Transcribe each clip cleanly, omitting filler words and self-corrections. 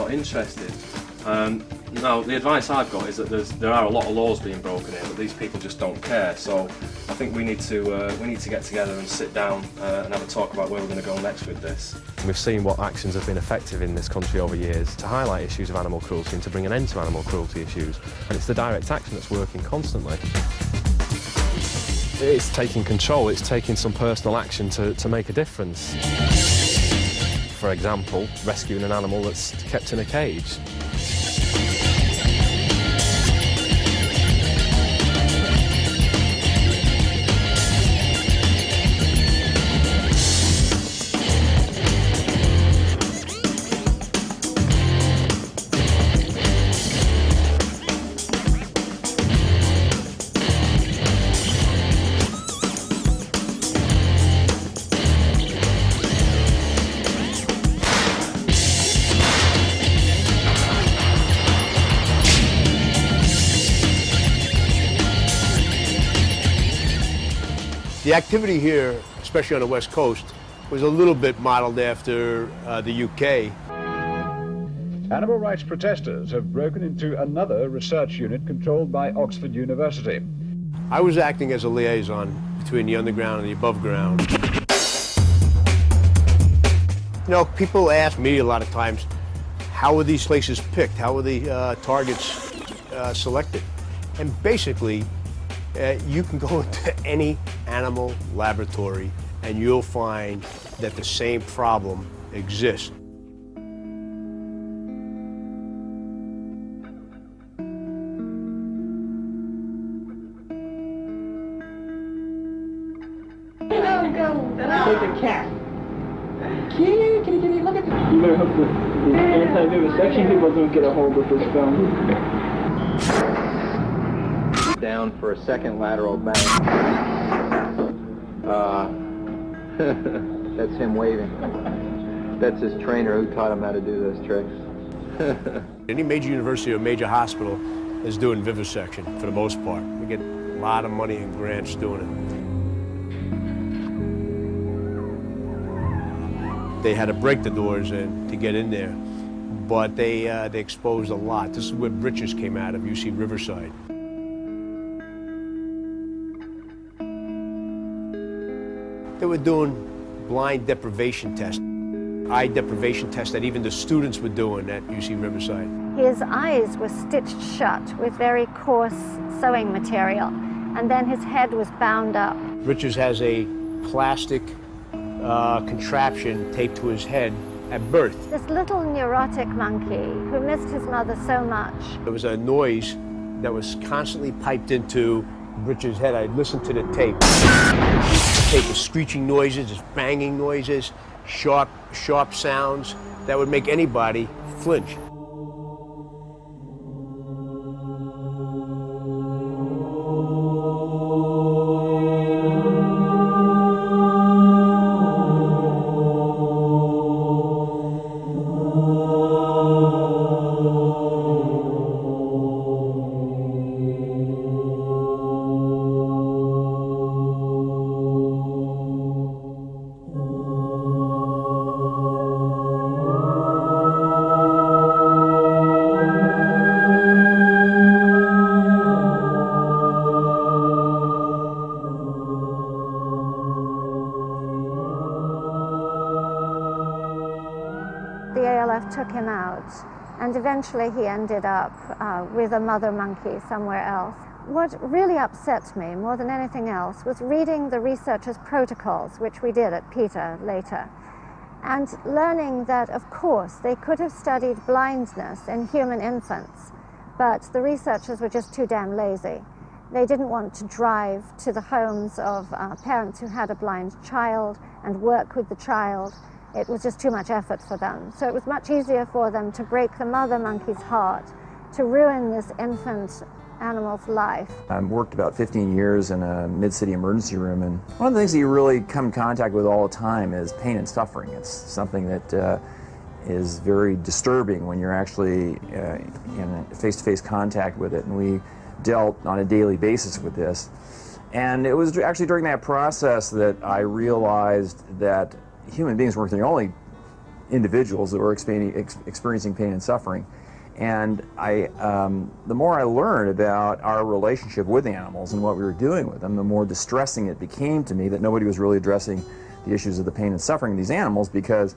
not interested. Now, the advice I've got is that there are a lot of laws being broken here, but these people just don't care. So I think we need to get together and sit down and have a talk about where we're going to go next with this. We've seen what actions have been effective in this country over years to highlight issues of animal cruelty and to bring an end to animal cruelty issues. And it's the direct action that's working constantly. It's taking control, it's taking some personal action to make a difference. For example, rescuing an animal that's kept in a cage. The activity here, especially on the West Coast, was a little bit modeled after the UK. Animal rights protesters have broken into another research unit controlled by Oxford University. I was acting as a liaison between the underground and the above ground. You know, people ask me a lot of times, how were these places picked? How were the targets selected? And basically, you can go into any animal laboratory and you'll find that the same problem exists. Take a cat. Kitty, look at this. You better hope the anti-vivisection people don't get a hold of this film. Down for a second lateral bang. That's him waving. That's his trainer who taught him how to do those tricks. Any major university or major hospital is doing vivisection for the most part. We get a lot of money and grants doing it. They had to break the doors in to get in there, but they exposed a lot. This is where Britches came out of, UC Riverside. They were doing blind deprivation tests, eye deprivation tests that even the students were doing at UC Riverside. His eyes were stitched shut with very coarse sewing material, and then his head was bound up. Richards has a plastic contraption taped to his head at birth. This little neurotic monkey who missed his mother so much. There was a noise that was constantly piped into Richard's head. I'd listen to the tape. The tape was screeching noises, just banging noises, sharp sounds that would make anybody flinch. The ALF took him out, and eventually he ended up with a mother monkey somewhere else. What really upset me more than anything else was reading the researchers' protocols, which we did at PETA later, and learning that, of course, they could have studied blindness in human infants, but the researchers were just too damn lazy. They didn't want to drive to the homes of parents who had a blind child and work with the child. It was just too much effort for them. So it was much easier for them to break the mother monkey's heart, to ruin this infant animal's life. I worked about 15 years in a mid-city emergency room, and one of the things that you really come in contact with all the time is pain and suffering. It's something that is very disturbing when you're actually in face-to-face contact with it, and we dealt on a daily basis with this. And it was actually during that process that I realized that human beings weren't the only individuals that were experiencing pain and suffering. And the more I learned about our relationship with animals and what we were doing with them, the more distressing it became to me that nobody was really addressing the issues of the pain and suffering of these animals, because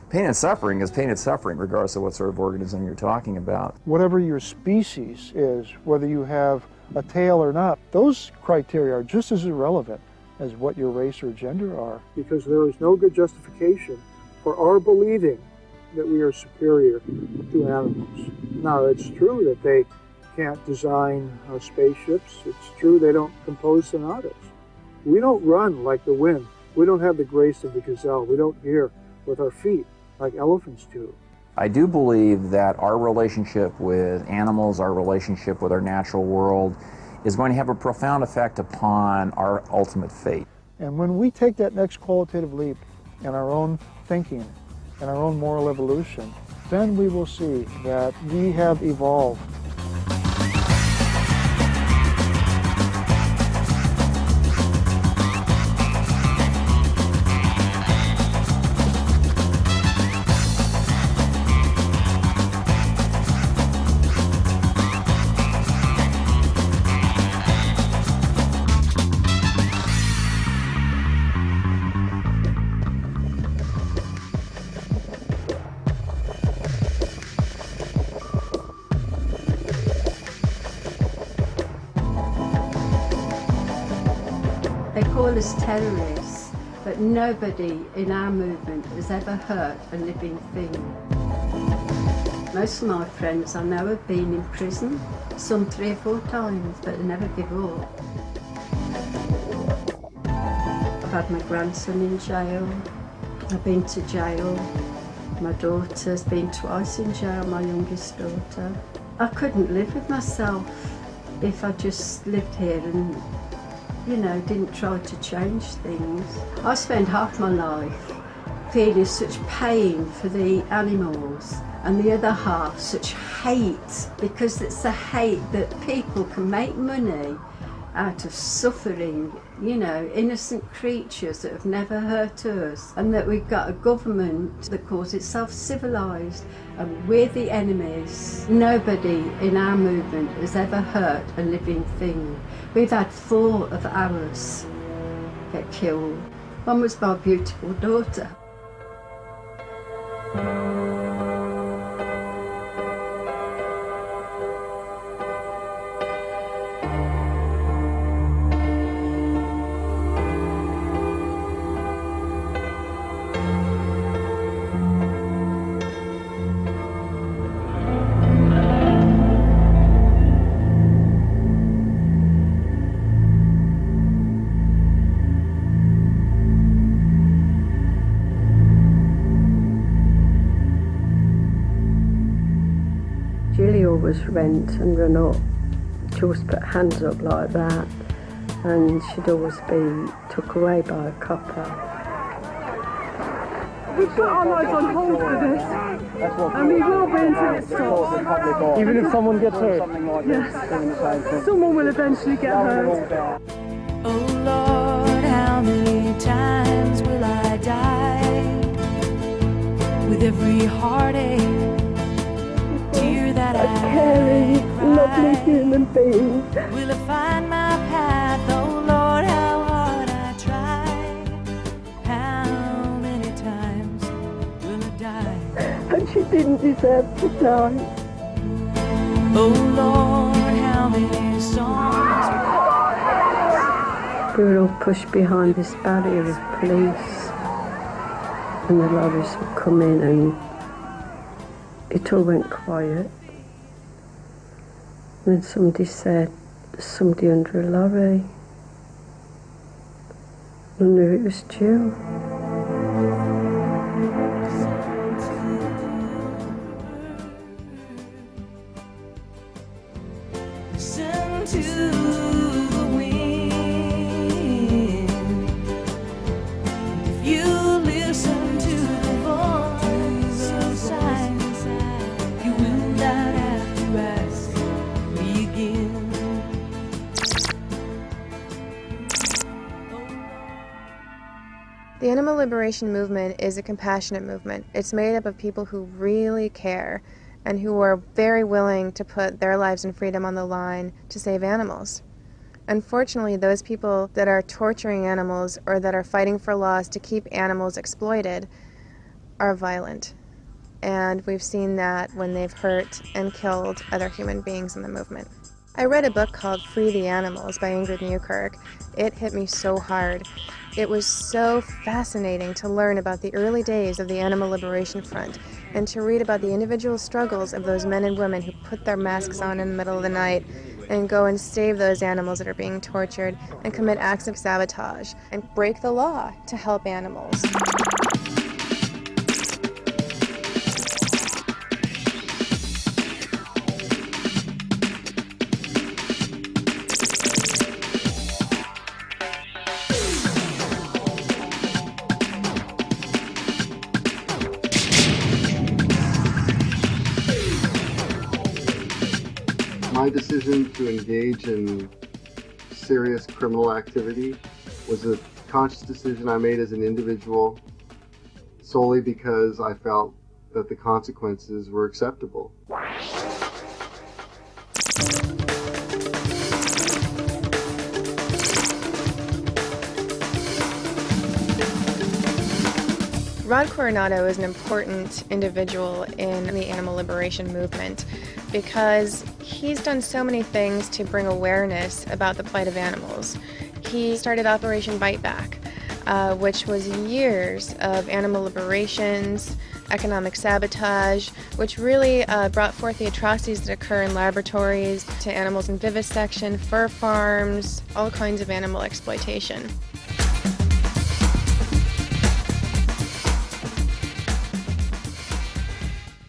pain and suffering is pain and suffering regardless of what sort of organism you're talking about. Whatever your species is, whether you have a tail or not, those criteria are just as irrelevant as what your race or gender are. Because there is no good justification for our believing that we are superior to animals. Now, it's true that they can't design spaceships. It's true they don't compose sonatas. We don't run like the wind. We don't have the grace of the gazelle. We don't hear with our feet like elephants do. I do believe that our relationship with animals, our relationship with our natural world, is going to have a profound effect upon our ultimate fate. And when we take that next qualitative leap in our own thinking and our own moral evolution, then we will see that we have evolved. They call us terrorists, but nobody in our movement has ever hurt a living thing. Most of my friends I know have been in prison, some 3 or 4 times, but they never give up. I've had my grandson in jail, I've been to jail, my daughter's been twice in jail, my youngest daughter. I couldn't live with myself if I just lived here and, you know, didn't try to change things. I spent half my life feeling such pain for the animals and the other half such hate, because it's the hate that people can make money out of suffering, you know, innocent creatures that have never hurt us, and that we've got a government that calls itself civilised and we're the enemies. Nobody in our movement has ever hurt a living thing. We've had 4 of ours get killed. One was my beautiful daughter. Julie always went and run up. She always put hands up like that, and she'd always be took away by a copper. We've put our lives on hold for this, and we will be until it stops. Even if someone gets hurt? Yes. Someone will eventually get hurt. Oh Lord, how many times will I die? With every heartache, tear that I caring, lovely human being. Will I find my path? Oh Lord, how hard I try. How many times will I die? And she didn't deserve to die. Oh Lord, how many songs. We were all pushed behind this barrier of police, and the lorries would come in, and it all went quiet. And then somebody said, "There's somebody under a lorry." I knew it was Jill. Listen to the wind. If you listen to the voice inside, you will not have to ask me again. The The animal liberation movement is a compassionate movement. It's made up of people who really care and who are very willing to put their lives and freedom on the line to save animals. Unfortunately, those people that are torturing animals or that are fighting for laws to keep animals exploited are violent. And we've seen that when they've hurt and killed other human beings in the movement. I read a book called Free the Animals by Ingrid Newkirk. It hit me so hard. It was so fascinating to learn about the early days of the Animal Liberation Front and to read about the individual struggles of those men and women who put their masks on in the middle of the night and go and save those animals that are being tortured and commit acts of sabotage and break the law to help animals. My decision to engage in serious criminal activity was a conscious decision I made as an individual solely because I felt that the consequences were acceptable. Rod Coronado is an important individual in the animal liberation movement because he's done so many things to bring awareness about the plight of animals. He started Operation Bite Back, which was years of animal liberations, economic sabotage, which really brought forth the atrocities that occur in laboratories to animals in vivisection, fur farms, all kinds of animal exploitation.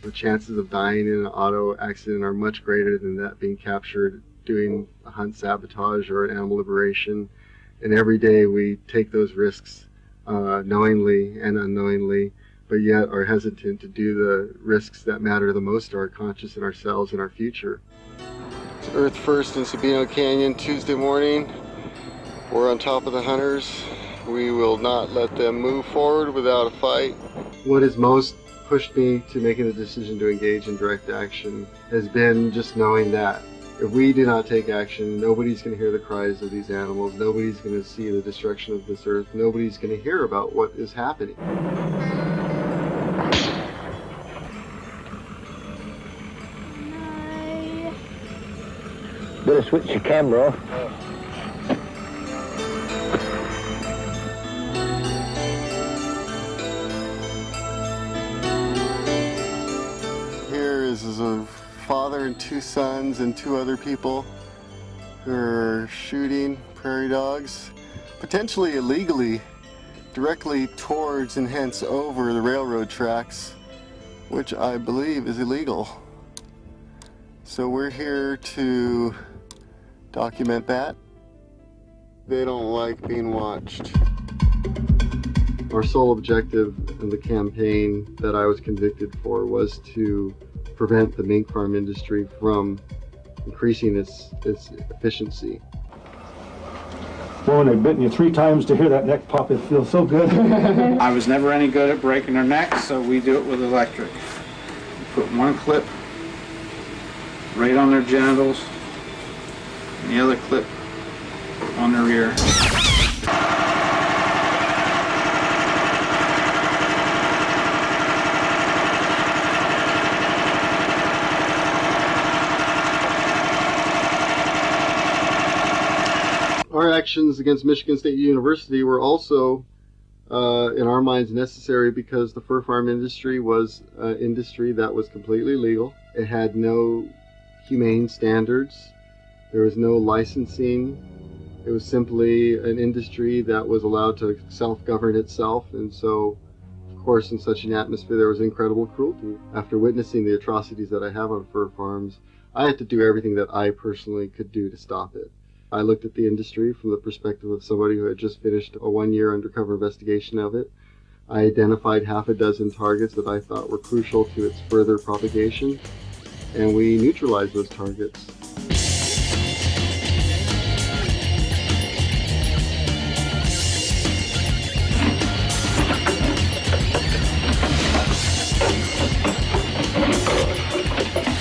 The chances of dying in an auto accident are much greater than that being captured doing a hunt sabotage or an animal liberation. And every day we take those risks knowingly and unknowingly, but yet are hesitant to do the risks that matter the most to our conscience and ourselves and our future. It's Earth First in Sabino Canyon, Tuesday morning. We're on top of the hunters. We will not let them move forward without a fight. What is most pushed me to making the decision to engage in direct action has been just knowing that if we do not take action, nobody's going to hear the cries of these animals, nobody's going to see the destruction of this earth, nobody's going to hear about what is happening. Better switch your camera off. Is a father and two sons and two other people who are shooting prairie dogs, potentially illegally, directly towards and hence over the railroad tracks, which I believe is illegal. So we're here to document that. They don't like being watched. Our sole objective in the campaign that I was convicted for was to prevent the mink farm industry from increasing its efficiency. Well, when they've bitten you 3 times to hear that neck pop, it feels so good. I was never any good at breaking their necks, so we do it with electric. Put one clip right on their genitals, and the other clip on their ear. Our actions against Michigan State University were also, in our minds, necessary because the fur farm industry was an industry that was completely legal. It had no humane standards. There was no licensing. It was simply an industry that was allowed to self-govern itself. And so, of course, in such an atmosphere, there was incredible cruelty. After witnessing the atrocities that I have on fur farms, I had to do everything that I personally could do to stop it. I looked at the industry from the perspective of somebody who had just finished a 1-year undercover investigation of it. I identified half a dozen targets that I thought were crucial to its further propagation, and we neutralized those targets.